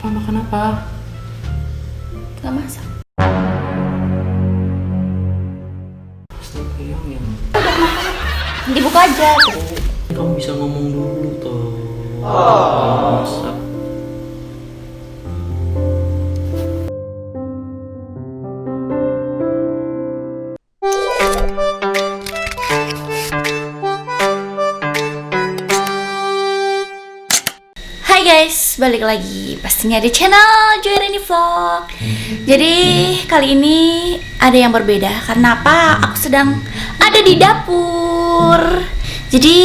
Apa makan apa? Gak masak. Astaga, yang Dibuka aja tuh. kamu bisa ngomong dulu toh. Masak. Hai guys, balik lagi pastinya di channel Joyrini Vlog. Jadi kali ini ada yang berbeda. Karena apa? Aku sedang ada di dapur. Jadi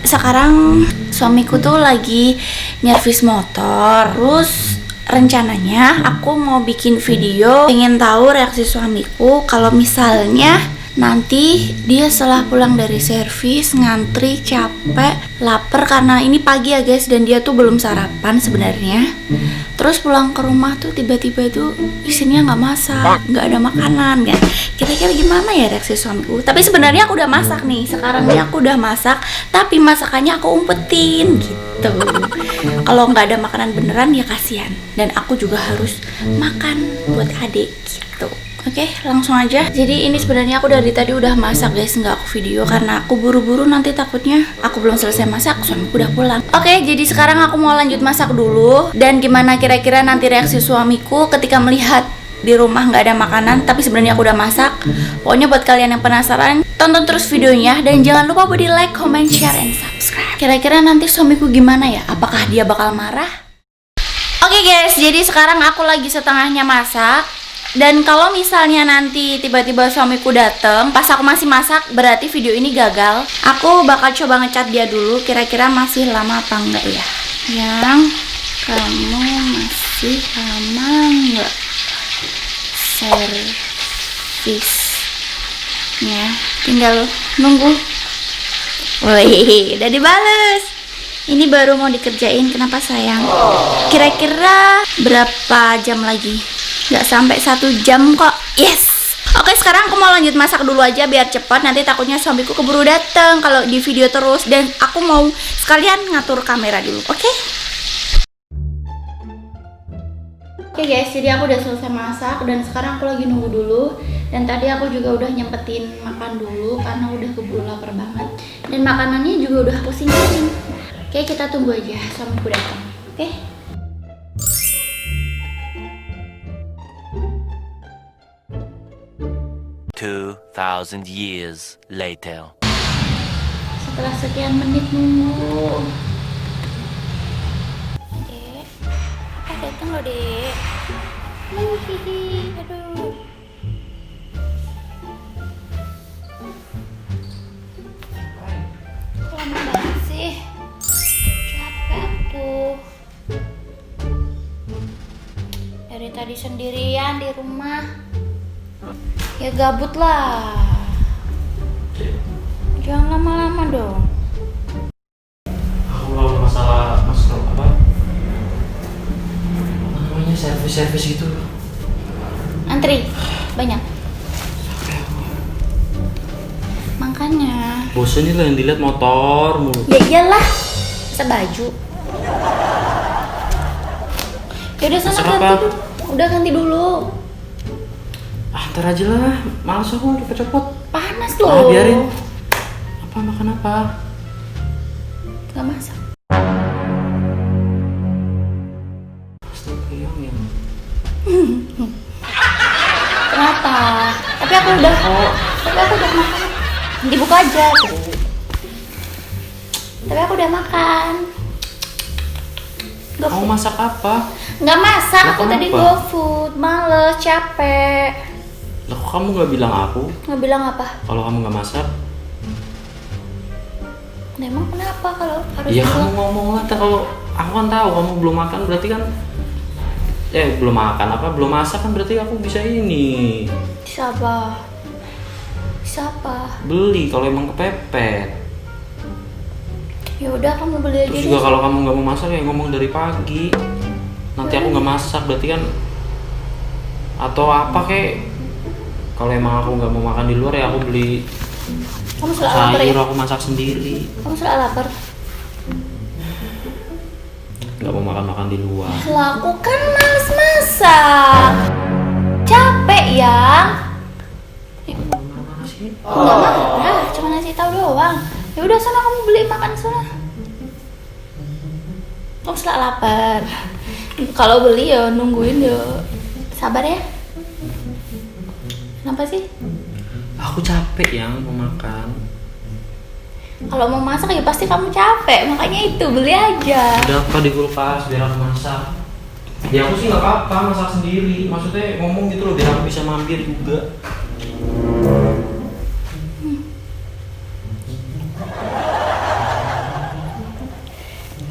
sekarang suamiku tuh lagi nyervis motor. Terus rencananya aku mau bikin video, pengen tahu reaksi suamiku kalau misalnya nanti dia setelah pulang dari servis, ngantri, capek, lapar karena ini pagi ya guys, dan dia tuh belum sarapan sebenarnya. Terus pulang ke rumah tuh tiba-tiba tuh isinya nggak masak, nggak ada makanan kan. Kira-kira gimana ya reaksi suamiku? Tapi sebenarnya aku udah masak nih. Sekarang nih aku udah masak, tapi masakannya aku umpetin gitu. Kalau nggak ada makanan beneran ya kasihan. Dan aku juga harus makan buat adik gitu. Oke, langsung aja. Jadi ini sebenarnya aku dari tadi udah masak guys, nggak aku video karena aku buru-buru, nanti takutnya aku belum selesai masak, suamiku udah pulang. Oke, jadi sekarang aku mau lanjut masak dulu. Dan gimana kira-kira nanti reaksi suamiku ketika melihat di rumah nggak ada makanan, tapi sebenarnya aku udah masak. Pokoknya buat kalian yang penasaran, tonton terus videonya dan jangan lupa buat di like, comment, share, and subscribe. Kira-kira nanti suamiku gimana ya? Apakah dia bakal marah? Oke guys, jadi sekarang aku lagi setengahnya masak. Dan kalau misalnya nanti tiba-tiba suamiku dateng pas aku masih masak, berarti video ini gagal. Aku bakal coba ngecat dia dulu, kira-kira masih lama apa enggak ya. Yang kamu masih lama enggak servisnya? Tinggal nunggu. Wih, udah dibales. Ini baru mau dikerjain, kenapa sayang? Kira-kira berapa jam lagi? Nggak sampai 1 jam kok. Yes. Oke, sekarang aku mau lanjut masak dulu aja biar cepat. Nanti takutnya suamiku keburu dateng kalau di video terus. Dan aku mau sekalian ngatur kamera dulu. Oke? Oke guys, jadi aku udah selesai masak dan sekarang aku lagi nunggu dulu. Dan tadi aku juga udah nyempetin makan dulu karena udah keburu lapar banget. Dan makanannya juga udah aku singkirin. Oke, kita tunggu aja suamiku datang. Oke? 2,000 years later. Setelah sekian menit nunggu, Dek, apa datang lo Dek? Hihihi, aduh. Lama banget sih, capek aku. Dari tadi sendirian di rumah. Ya gabut lah. Jangan lama-lama dong. Aku lalu masalah apa? Namanya servis gitu. Antri banyak. Makanya. Bosan nih lah yang dilihat motor mulu. Ya iyalah. Masa baju. Ya udah sana Masak ganti apa? dulu. Udah ganti dulu. Ntar aja lah, males aku cepet-cepet. Panas loh. Biarin. Apa makan apa? Gak masak. Astaga, yang Kenapa? Tapi aku udah makan. Dibuka aja tuh. Tapi aku udah makan. kamu masak apa? Nggak masak, aku Makan tadi apa? GoFood, males, capek. Lah kok kamu nggak bilang aku Nggak bilang apa? kalau kamu nggak masak? Nah, emang kenapa kalau harus Iya bilang? kamu ngomong lah, kalau aku kan tahu kamu belum makan berarti kan belum makan apa belum masak kan berarti aku bisa ini Siapa? beli kalau emang kepepet. Ya udah kamu beli aja. Terus deh. juga kalau kamu nggak mau masak ya ngomong dari pagi. Nanti aku nggak masak berarti kan atau apa kek. Kalau emang aku nggak mau makan di luar ya aku beli Kamu selalu lapar ya? sayur, aku masak sendiri. Kamu selalu lapar? nggak mau makan di luar. Lah aku kan males masak. Capek ya. Mana sih? Enggak marah, cuma ngasih tahu doang. Ya udah sana kamu beli makan sana. Kamu selak lapar. Kalau beli ya nungguin ya. Sabar ya. Kenapa sih? Aku capek yang mau makan. Kalau mau masak ya pasti kamu capek, makanya itu beli aja. Ada apa di kulkas biar aku masak? Ya aku sih nggak apa-apa masak sendiri. Maksudnya ngomong gitu loh biar aku bisa mampir juga.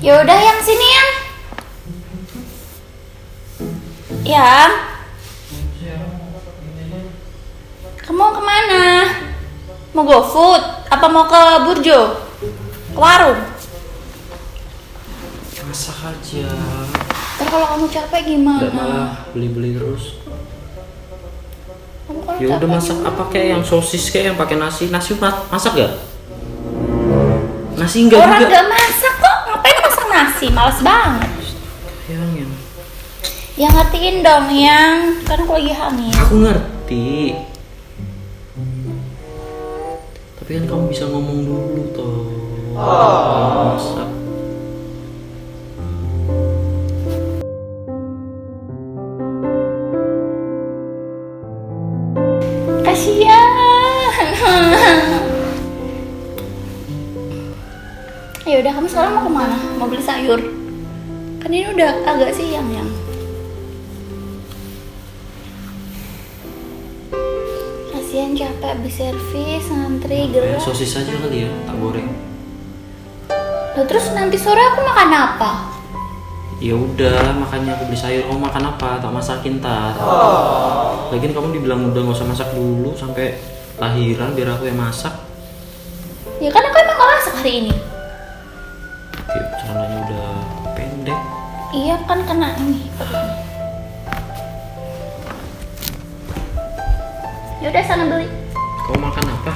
Ya udah yang sini yang. Yang. Kamu mau kemana? Mau GoFood? Apa mau ke Burjo? Ke warung? Masak aja. Ntar kalau kamu capek gimana? Nggak malah beli-beli terus. Kamu kalau Ya udah capek masak gimana? apa kayak yang sosis kayak yang pakai nasi. Nasi masak gak? Nasi enggak Orang juga. gak masak kok, ngapain masak nasi? Males banget. Yang Ya ngertiin dong yang, kan aku lagi hamil. aku ngerti. Tapi kan kamu bisa ngomong dulu toh. Masak. Kasian. Ya udah kamu sekarang mau kemana? Mau beli sayur? Kan ini udah agak siang yang. Kasian capek habis servis, ngantri, gerak. Sosis aja kali ya, tak goreng. Loh, terus nanti sore aku makan apa? Ya udah, makanya aku beli sayur. Kamu makan apa? Tak masakin tar. Lagian kamu dibilang udah nggak usah masak dulu sampai lahiran biar aku yang masak. Ya kan aku emang gak masak hari ini. Kayak celananya udah pendek. Iya kan kena ini. Ya udah sana beli. Kamu makan apa?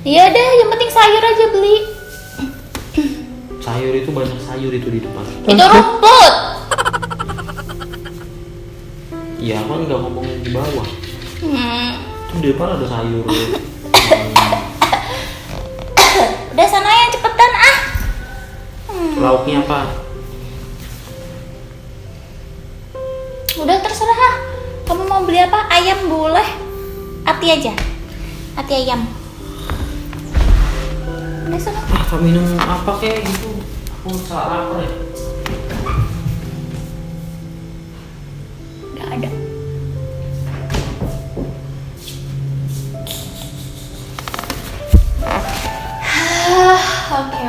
Iya deh, yang penting sayur aja beli. Sayur itu banyak sayur itu di depan. Itu rumput. Iya, aku kan nggak ngomongin di bawah. Hmm. Itu di depan ada sayur. Udah sana yang cepetan ah. Lauknya apa? Udah terserah ah. Kamu mau beli apa? Ayam boleh. Ati aja. Ati ayam. Udah sana. Tak minum apa kayak gitu? Aku salah lapar ya. Udah ada. Oke.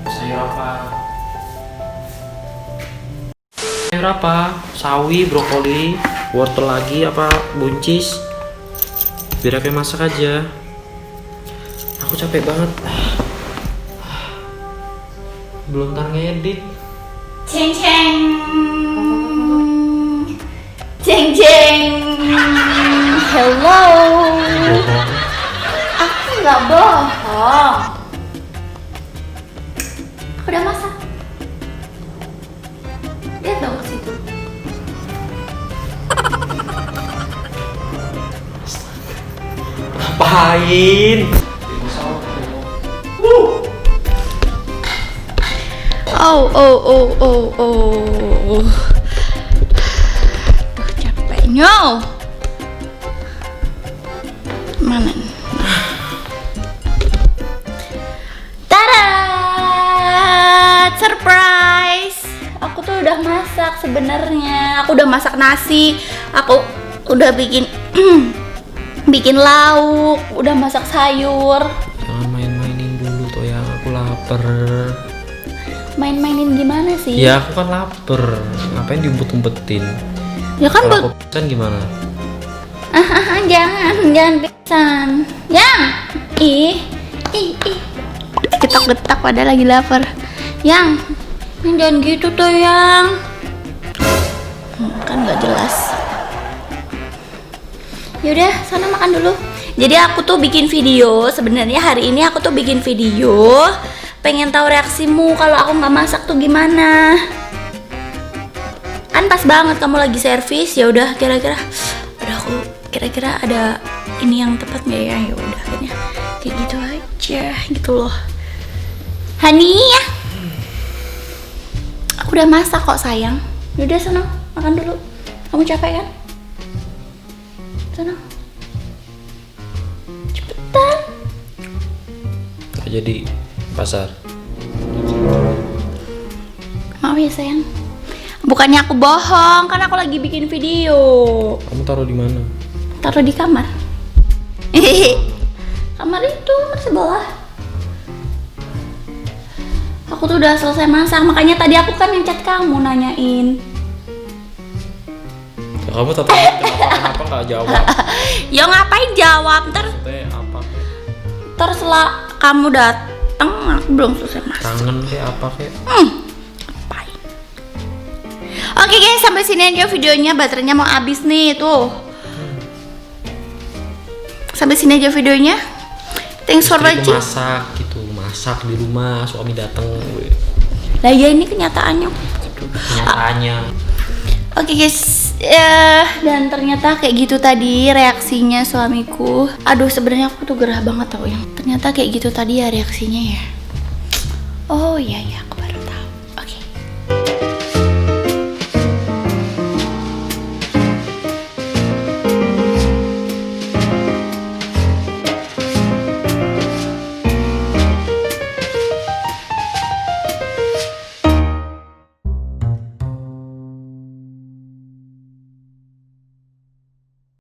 Sayur apa? Sayur apa? Sawi, brokoli, wortel lagi apa buncis? Biar aku yang masak aja. Aku capek banget. Belum ntar ngedit. Ceng ceng. Ceng ceng. Hello. Aku nggak bohong. Aku udah masak. Lihat dong ke situ. Ngapain? Oh. Duh, capeknya. Mana? Tada! Surprise! Aku tuh udah masak sebenarnya. Aku udah masak nasi. Aku udah bikin bikin lauk, udah masak sayur. Jangan main-mainin dulu toh ya, aku lapar. Main-mainin gimana sih? Ya aku kan lapar. Ngapain diumpet-umpetin? Ya kan Kalau aku pesan gimana? jangan pingsan. Yang, ih, getak-getak pada lagi lapar. Yang jangan gitu tuh yang. Kan nggak jelas. Yaudah, sana makan dulu. Jadi aku tuh bikin video. Sebenarnya hari ini aku tuh bikin video pengen tahu reaksimu kalau aku nggak masak tuh gimana. Kan pas banget kamu lagi servis, ya udah kira-kira ada ini yang tepat nggak ya? Ya udah akhirnya kayak gitu aja gitu loh. Hani ya, aku udah masak kok sayang. Udah sana makan dulu. Kamu capek kan? Sana. Cepetan. Nggak jadi pasar. Maaf ya sayang. Bukannya aku bohong, kan aku lagi bikin video. Kamu taruh di mana? Taruh di kamar. Kamar itu, kamar sebelah. Aku tuh udah selesai masak, makanya tadi aku kan ngechat kamu nanyain. Ya, kamu kenapa nggak jawab? Ya ngapain jawab, ntar Apa? setelah kamu dateng aku belum selesai masak. Kangen kayak apa kayak? Ngapain? Oke guys, sampai sini aja videonya, baterainya mau habis nih tuh. Sampai sini aja videonya. Thanks for Istriku watching. masak gitu, masak di rumah, suami datang. Lah ya ini kenyataannya. Kenyataannya. Oke guys, dan ternyata kayak gitu tadi reaksinya suamiku. Aduh sebenarnya aku tuh gerah banget tau yang. Ternyata kayak gitu tadi ya reaksinya ya. Oh iya ya.